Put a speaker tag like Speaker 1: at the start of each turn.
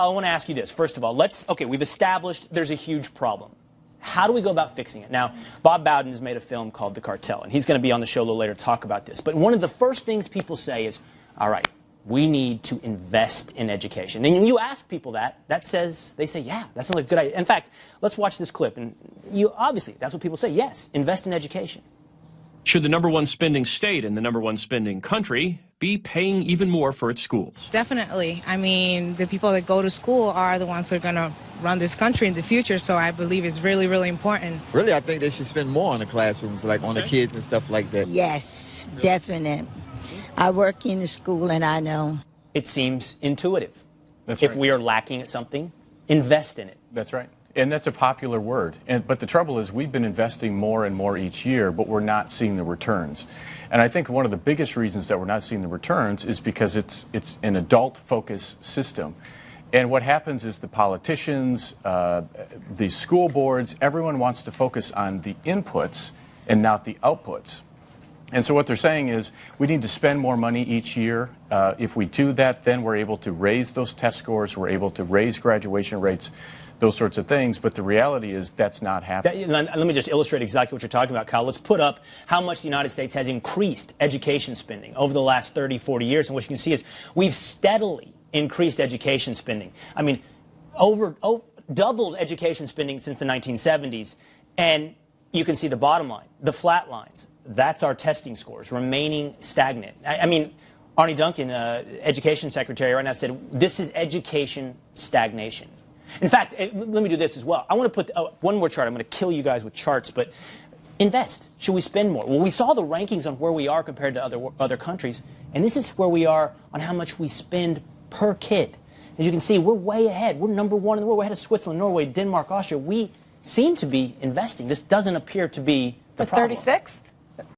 Speaker 1: I want to ask you this. First of all, okay, we've established there's a huge problem. How do we go about fixing it? Now, Bob Bowden has made a film called The Cartel, and he's going to be on the show a little later to talk about this. But one of the first things people say is, all right, we need to invest in education. And when you ask people they say, yeah, that sounds like a good idea. In fact, let's watch this clip. And obviously, that's what people say. Yes, invest in education.
Speaker 2: Should the #1 spending state and the #1 spending country be paying even more for its schools?
Speaker 3: Definitely. I mean, the people that go to school are the ones who are going to run this country in the future, so I believe it's really, really important.
Speaker 4: Really, I think they should spend more on the classrooms, like on the kids and stuff like that.
Speaker 5: Yes, definite. I work in the school and I know.
Speaker 1: It seems intuitive.
Speaker 6: That's
Speaker 1: if
Speaker 6: right.
Speaker 1: we are lacking at something, invest in it.
Speaker 6: That's right. And that's a popular word. But the trouble is we've been investing more and more each year, but we're not seeing the returns. And I think one of the biggest reasons that we're not seeing the returns is because it's an adult-focused system. And what happens is the politicians, the school boards, everyone wants to focus on the inputs and not the outputs. And so what they're saying is we need to spend more money each year. If we do that, then we're able to raise those test scores, we're able to raise graduation rates, those sorts of things. But the reality is that's not happening.
Speaker 1: Let me just illustrate exactly what you're talking about, Kyle. Let's put up how much the United States has increased education spending over the last 30, 40 years. And what you can see is we've steadily increased education spending. I mean, doubled education spending since the 1970s. And you can see the bottom line, the flat lines. That's our testing scores remaining stagnant. I mean, Arne Duncan, education secretary right now, said this is education stagnation. In fact, let me do this as well. I want to put one more chart. I'm going to kill you guys with charts, but invest. Should we spend more? Well, we saw the rankings on where we are compared to other countries, and this is where we are on how much we spend per kid. As you can see, we're way ahead. We're #1 in the world. We're ahead of Switzerland, Norway, Denmark, Austria. We seem to be investing. This doesn't appear to be the problem.
Speaker 7: 36th?